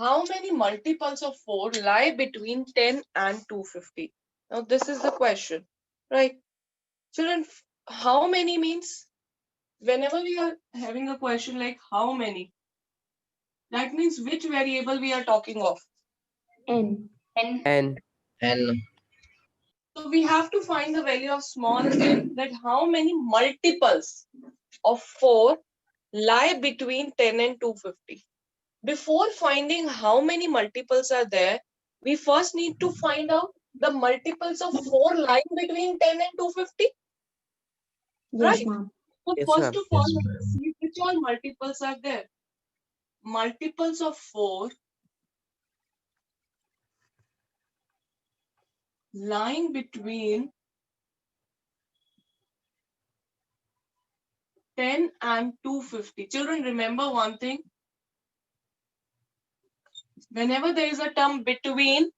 how many multiples of 4 lie between 10 and 250? Now this is the question, right? Children, how many means, whenever we are having a question like how many, that means which variable we are talking of? N. N. So we have to find the value of small n, that how many multiples of 4 lie between 10 and 250. Before finding how many multiples are there, we first need to find out the multiples of 4 lying between 10 and 250. Yes, Right? ma'am. So Yes, first ma'am. of all, let's see which all multiples are there. Multiples of 4 lying between 10 and 250. Children, remember one thing. Whenever there is a term between,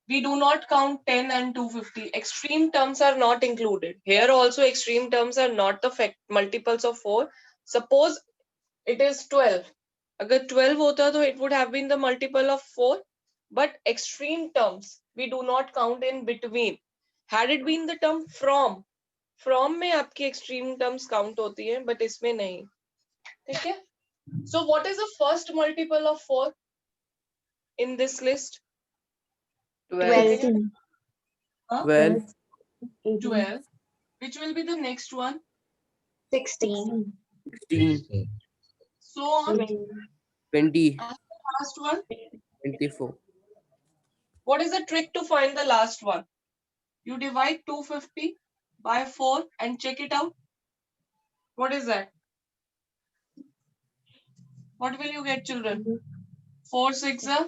we do not count 10 and 250. Extreme terms are not included. Here also extreme terms are not the multiples of 4. Suppose it is 12. Agar 12 hota, to it would have been the multiple of 4. But extreme terms, we do not count in between. Had it been the term from में आपकी extreme terms count होती है, but इसमें नहीं. ठीक है? So what is the first multiple of 4 in this list? 12. 12. 12. Which will be the next one? 16. 16. So on. 20. And the last one. 24. What is the trick to find the last one? You divide 250 by 4 and check it out. What is that? What will you get, children? 4 6 are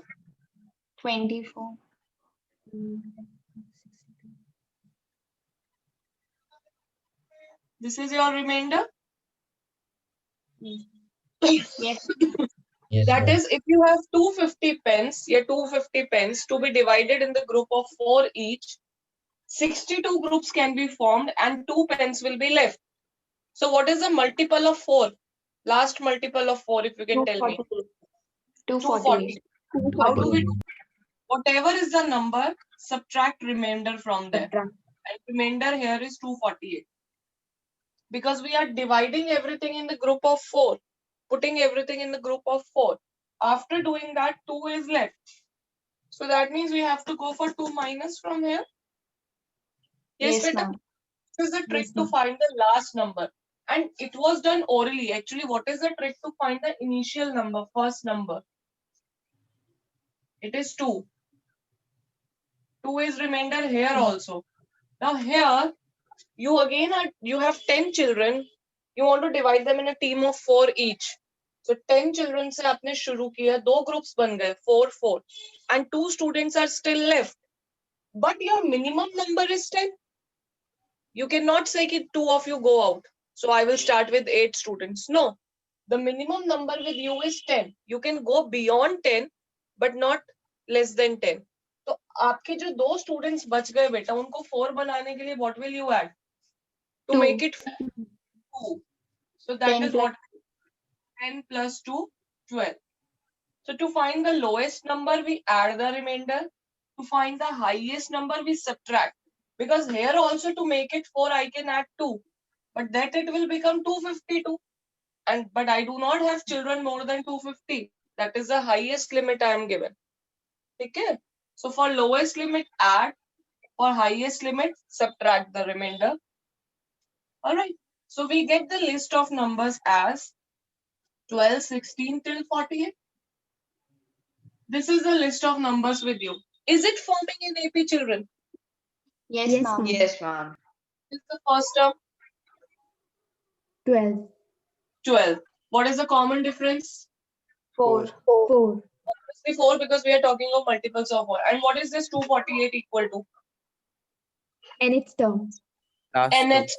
24. this is your remainder. Yes. That is, if you have 250 pence, 250 pence to be divided in the group of 4 each, 62 groups can be formed and 2 pence will be left. So what is the multiple of 4? Last multiple of 4, if you can tell me. 240. How do we do? Whatever is the number, subtract remainder from there. And remainder here is 248. Because we are dividing everything in the group of 4. Putting everything in the group of 4. After doing that, 2 is left. So that means we have to go for 2 minus from here. Yes, beta. This is the trick to find the last number. And it was done orally. Actually, what is the trick to find the initial number, first number? It is 2. 2 is remainder here also. Now here, you again you have 10 children. You want to divide them in a team of 4 each. So 10 children से आपने शुरू किया, 2 groups बन गए, 4 4, and 2 students are still left. But your minimum number is 10. You cannot say that 2 of you go out. So I will start with 8 students. No, the minimum number with you is 10. You can go beyond 10, but not less than 10. तो आपके जो 2 students बच गए बेटा, उनको 4 बनाने के लिए what will you add? To make it 2. So that is what 10 plus 2, 12. So to find the lowest number, we add the remainder. To find the highest number, we subtract. Because here also to make it 4, I can add 2. But that it will become 252. But I do not have children more than 250. That is the highest limit I am given. Okay? So for lowest limit, add. For highest limit, subtract the remainder. Alright. So we get the list of numbers as 12, 16 till 48. This is the list of numbers with you. Is it forming in AP, children? Yes, ma'am. Yes, ma'am. This is the first term. 12. 12. What is the common difference? 4. Obviously 4, because we are talking of multiples of 4. And what is this 248 equal to? Nth term. Last term. Nth.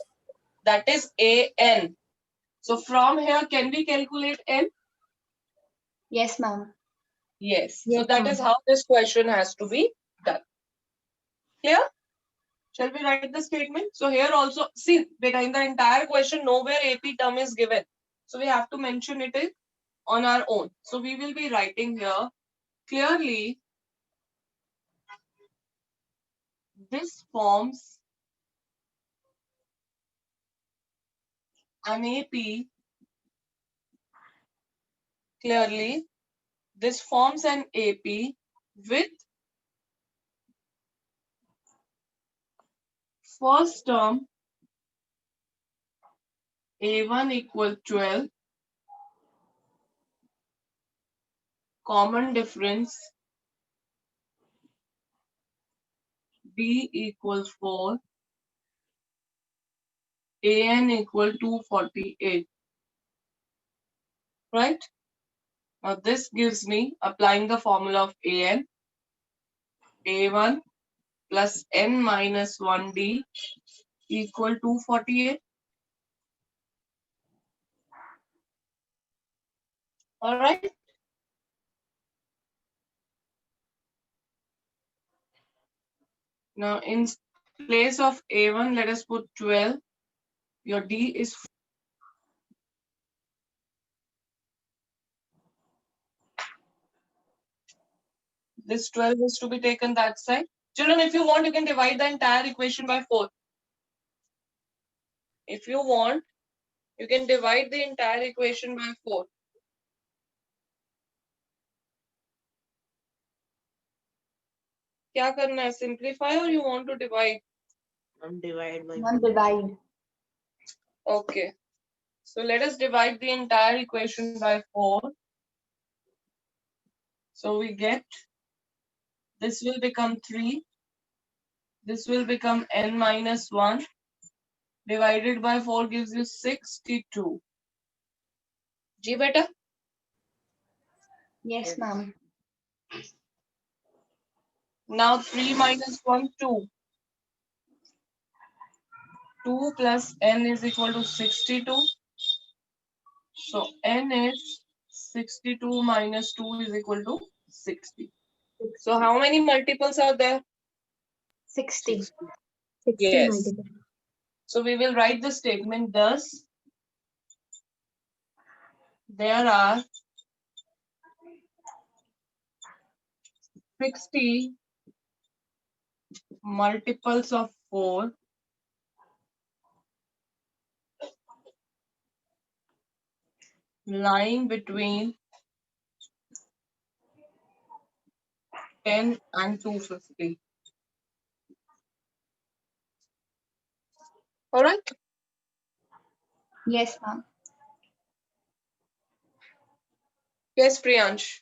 That is AN. So from here, can we calculate N? Yes, ma'am. Yes. Yes, So that is how this question has to be done. Clear? Shall we write the statement? So here also, see, beta, in the entire question, nowhere AP term is given. So we have to mention it on our own. So we will be writing here clearly this forms an AP. Clearly, this forms an AP with first term A1 equal 12, common difference B equals 4, AN equal 248. Right? Now this gives me, applying the formula of AN, A1 plus N minus 1D equal 248. All right. Now in place of A1, let us put 12. Your D is this 12 is to be taken that side. Children, if you want, you can divide the entire equation by 4. If you want, you can divide the entire equation by 4. क्या करना है? Simplify or you want to divide? Divide by Ma'am, divide. Okay. So let us divide the entire equation by 4. So we get, this will become 3. This will become N minus 1. Divided by 4 gives you 62. Ji beta? Yes, ma'am. Now 3 minus 1, 2. 2 plus N is equal to 62. So N is 62 minus 2 is equal to 60. So how many multiples are there? 60. 60. Yes. multiple. So we will write the statement thus. There are 60 multiples of 4 lying between 10 and 250. All right. Yes, ma'am. Yes, Priyansh.